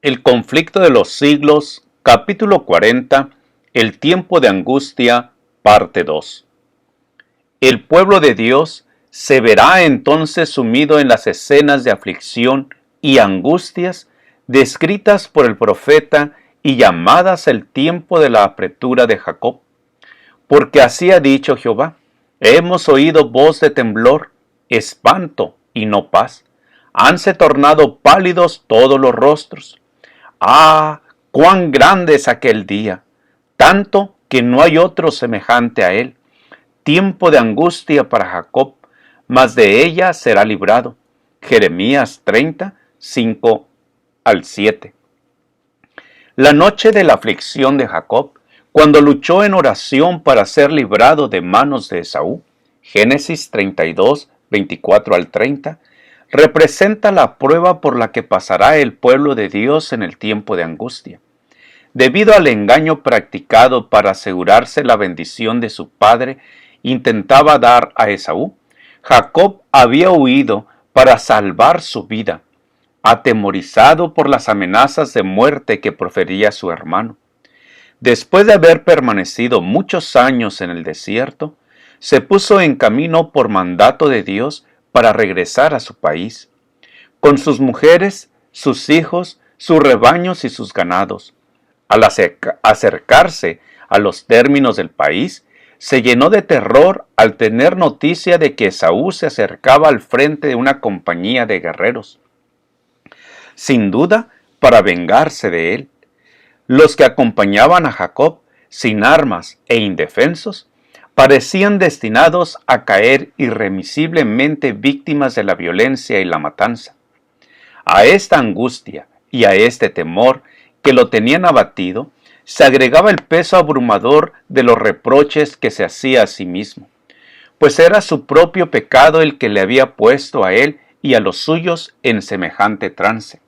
El conflicto de los siglos, capítulo 40, el tiempo de angustia, parte 2. El pueblo de Dios se verá entonces sumido en las escenas de aflicción y angustias descritas por el profeta y llamadas el tiempo de la apretura de Jacob. Porque así ha dicho Jehová: hemos oído voz de temblor, espanto y no paz. Hanse tornado pálidos todos los rostros. Ah, cuán grande es aquel día, tanto que no hay otro semejante a él. Tiempo de angustia para Jacob, mas de ella será librado. Jeremías 30, 5 al 7. La noche de la aflicción de Jacob, cuando luchó en oración para ser librado de manos de Esaú, Génesis 32, 24 al 30, representa la prueba por la que pasará el pueblo de Dios en el tiempo de angustia. Debido al engaño practicado para asegurarse la bendición de su padre, intentaba dar a Esaú. Jacob había huido para salvar su vida, atemorizado por las amenazas de muerte que profería su hermano. Después de haber permanecido muchos años en el desierto, se puso en camino por mandato de Dios para regresar a su país, con sus mujeres, sus hijos, sus rebaños y sus ganados. Al acercarse a los términos del país, se llenó de terror al tener noticia de que Esaú se acercaba al frente de una compañía de guerreros, sin duda para vengarse de él. Los que acompañaban a Jacob, sin armas e indefensos, parecían destinados a caer irremisiblemente víctimas de la violencia y la matanza. A esta angustia y a este temor que lo tenían abatido, se agregaba el peso abrumador de los reproches que se hacía a sí mismo, pues era su propio pecado el que le había puesto a él y a los suyos en semejante trance.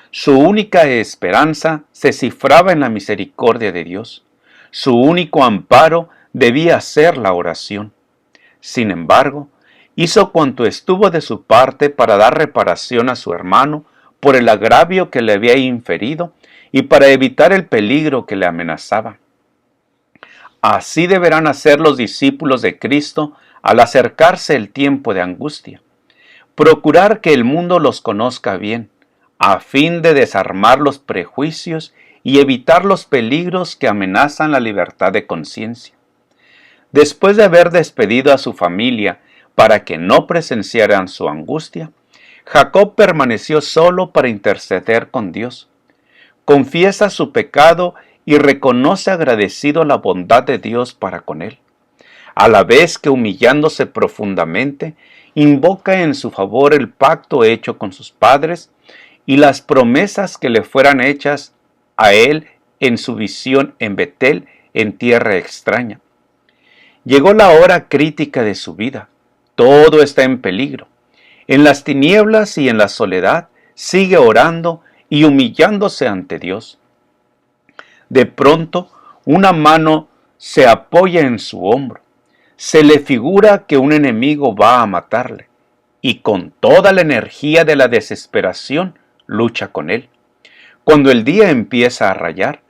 Su única esperanza se cifraba en la misericordia de Dios. Su único amparo debía ser la oración. Sin embargo, hizo cuanto estuvo de su parte para dar reparación a su hermano por el agravio que le había inferido y para evitar el peligro que le amenazaba. Así deberán hacer los discípulos de Cristo al acercarse el tiempo de angustia. Procurar que el mundo los conozca bien, a fin de desarmar los prejuicios y evitar los peligros que amenazan la libertad de conciencia. Después de haber despedido a su familia para que no presenciaran su angustia, Jacob permaneció solo para interceder con Dios. Confiesa su pecado y reconoce agradecido la bondad de Dios para con él, a la vez que, humillándose profundamente, invoca en su favor el pacto hecho con sus padres y las promesas que le fueran hechas a él en su visión en Betel, en tierra extraña. Llegó la hora crítica de su vida. Todo está en peligro. En las tinieblas y en la soledad sigue orando y humillándose ante Dios. De pronto, una mano se apoya en su hombro. Se le figura que un enemigo va a matarle, y con toda la energía de la desesperación lucha con él. Cuando el día empieza a rayar,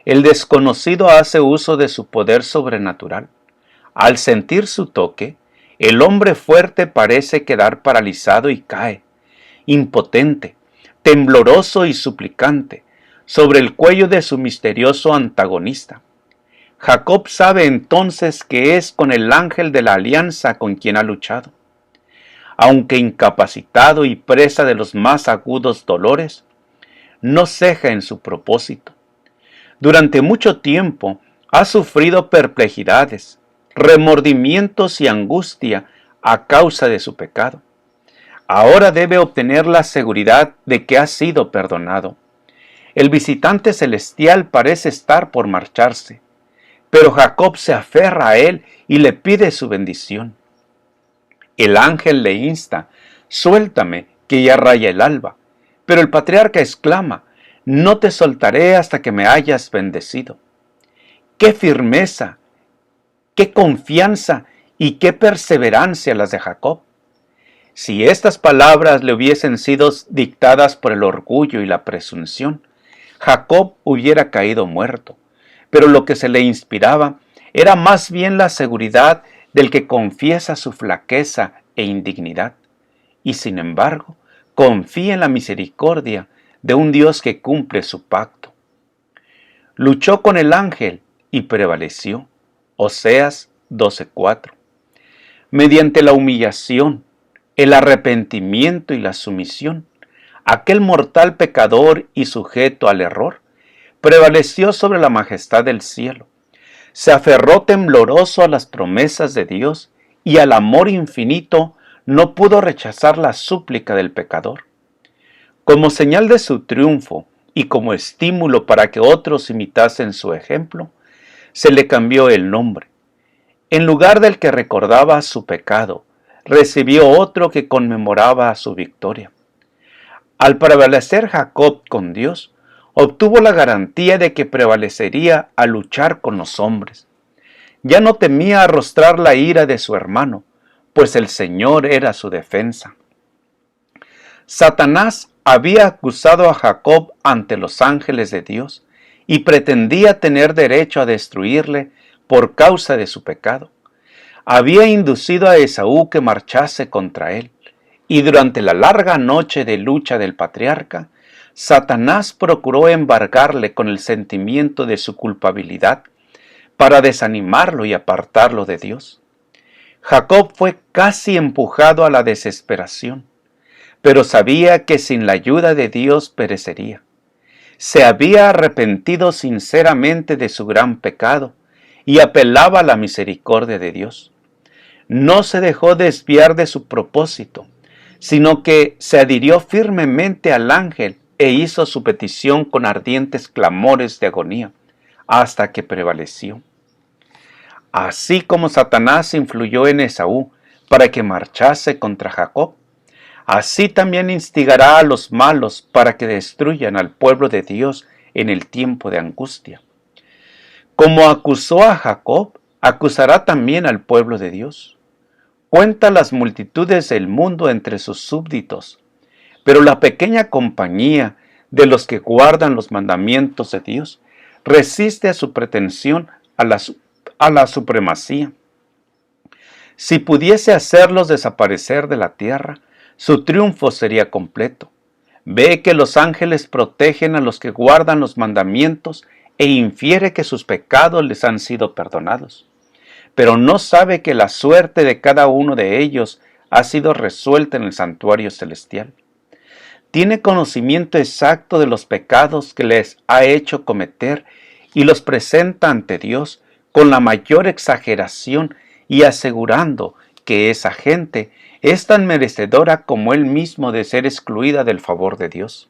el desconocido hace uso de su poder sobrenatural. Al sentir su toque, el hombre fuerte parece quedar paralizado y cae, impotente, tembloroso y suplicante, sobre el cuello de su misterioso antagonista. Jacob sabe entonces que es con el ángel de la alianza con quien ha luchado. Aunque incapacitado y presa de los más agudos dolores, no ceja en su propósito. Durante mucho tiempo ha sufrido perplejidades, remordimientos y angustia a causa de su pecado. Ahora debe obtener la seguridad de que ha sido perdonado. El visitante celestial parece estar por marcharse, pero Jacob se aferra a él y le pide su bendición. El ángel le insta: suéltame, que ya raya el alba. Pero el patriarca exclama: no te soltaré hasta que me hayas bendecido. ¡Qué firmeza, qué confianza y qué perseverancia las de Jacob! Si estas palabras le hubiesen sido dictadas por el orgullo y la presunción, Jacob hubiera caído muerto, pero lo que se le inspiraba era más bien la seguridad del que confiesa su flaqueza e indignidad, y sin embargo confía en la misericordia de un Dios que cumple su pacto. Luchó con el ángel y prevaleció. Oseas 12:4. Mediante la humillación, el arrepentimiento y la sumisión, aquel mortal pecador y sujeto al error prevaleció sobre la majestad del cielo. Se aferró tembloroso a las promesas de Dios y al amor infinito no pudo rechazar la súplica del pecador. Como señal de su triunfo y como estímulo para que otros imitasen su ejemplo, se le cambió el nombre. En lugar del que recordaba su pecado, recibió otro que conmemoraba su victoria. Al prevalecer Jacob con Dios, obtuvo la garantía de que prevalecería al luchar con los hombres. Ya no temía arrostrar la ira de su hermano, pues el Señor era su defensa. Satanás había acusado a Jacob ante los ángeles de Dios y pretendía tener derecho a destruirle por causa de su pecado. Había inducido a Esaú que marchase contra él, y durante la larga noche de lucha del patriarca, Satanás procuró embargarle con el sentimiento de su culpabilidad para desanimarlo y apartarlo de Dios. Jacob fue casi empujado a la desesperación, pero sabía que sin la ayuda de Dios perecería. Se había arrepentido sinceramente de su gran pecado y apelaba a la misericordia de Dios. No se dejó desviar de su propósito, sino que se adhirió firmemente al ángel e hizo su petición con ardientes clamores de agonía, hasta que prevaleció. Así como Satanás influyó en Esaú para que marchase contra Jacob, así también instigará a los malos para que destruyan al pueblo de Dios en el tiempo de angustia. Como acusó a Jacob, acusará también al pueblo de Dios. Cuenta las multitudes del mundo entre sus súbditos, pero la pequeña compañía de los que guardan los mandamientos de Dios resiste a su pretensión a la supremacía. Si pudiese hacerlos desaparecer de la tierra, su triunfo sería completo. Ve que los ángeles protegen a los que guardan los mandamientos e infiere que sus pecados les han sido perdonados. Pero no sabe que la suerte de cada uno de ellos ha sido resuelta en el santuario celestial. Tiene conocimiento exacto de los pecados que les ha hecho cometer y los presenta ante Dios con la mayor exageración y asegurando que esa gente es tan merecedora como él mismo de ser excluida del favor de Dios.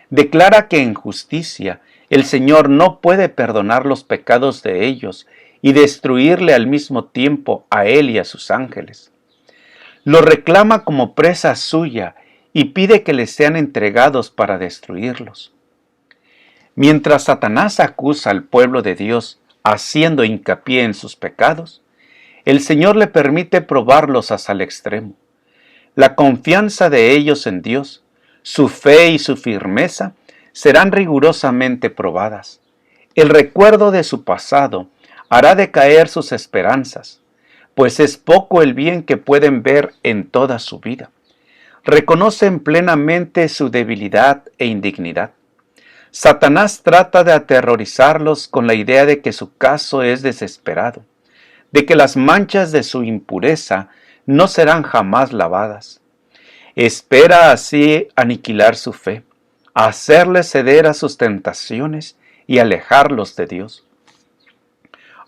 Declara que en justicia el Señor no puede perdonar los pecados de ellos y destruirle al mismo tiempo a él y a sus ángeles. Lo reclama como presa suya y pide que les sean entregados para destruirlos. Mientras Satanás acusa al pueblo de Dios haciendo hincapié en sus pecados, el Señor le permite probarlos hasta el extremo. La confianza de ellos en Dios, su fe y su firmeza serán rigurosamente probadas. El recuerdo de su pasado hará decaer sus esperanzas, pues es poco el bien que pueden ver en toda su vida. Reconocen plenamente su debilidad e indignidad. Satanás trata de aterrorizarlos con la idea de que su caso es desesperado, de que las manchas de su impureza no serán jamás lavadas. Espera así aniquilar su fe, hacerles ceder a sus tentaciones y alejarlos de Dios.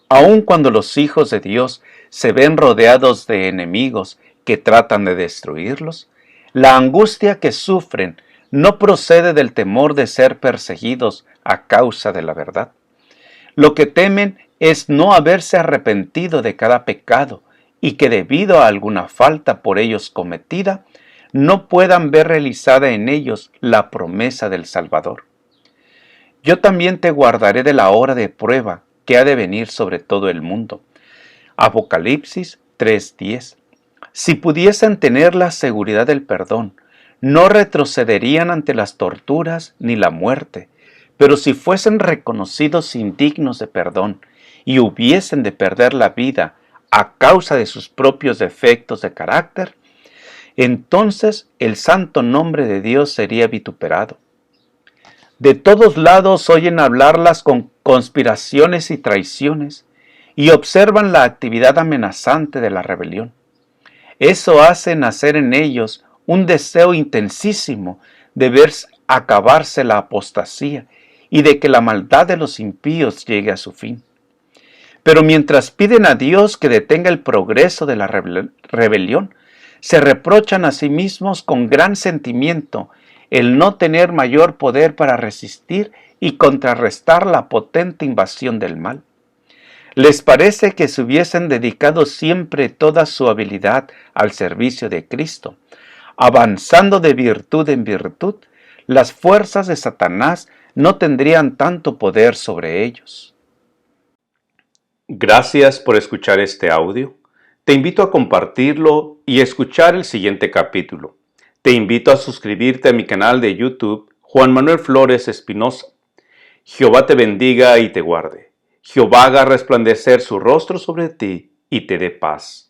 Aun cuando los hijos de Dios se ven rodeados de enemigos que tratan de destruirlos, la angustia que sufren no procede del temor de ser perseguidos a causa de la verdad. Lo que temen es no haberse arrepentido de cada pecado y que debido a alguna falta por ellos cometida, no puedan ver realizada en ellos la promesa del Salvador. Yo también te guardaré de la hora de prueba que ha de venir sobre todo el mundo. Apocalipsis 3:10. Si pudiesen tener la seguridad del perdón, no retrocederían ante las torturas ni la muerte, Pero si fuesen reconocidos indignos de perdón y hubiesen de perder la vida a causa de sus propios defectos de carácter, entonces el santo nombre de Dios sería vituperado. De todos lados oyen hablarlas con conspiraciones y traiciones y observan la actividad amenazante de la rebelión. Eso hace nacer en ellos un deseo intensísimo de ver acabarse la apostasía y de que la maldad de los impíos llegue a su fin. Pero mientras piden a Dios que detenga el progreso de la rebelión, se reprochan a sí mismos con gran sentimiento el no tener mayor poder para resistir y contrarrestar la potente invasión del mal. Les parece que se hubiesen dedicado siempre toda su habilidad al servicio de Cristo, avanzando de virtud en virtud, las fuerzas de Satanás no tendrían tanto poder sobre ellos. Gracias por escuchar este audio. Te invito a compartirlo y escuchar el siguiente capítulo. Te invito a suscribirte a mi canal de YouTube, Juan Manuel Flores Espinosa. Jehová te bendiga y te guarde. Jehová haga resplandecer su rostro sobre ti y te dé paz.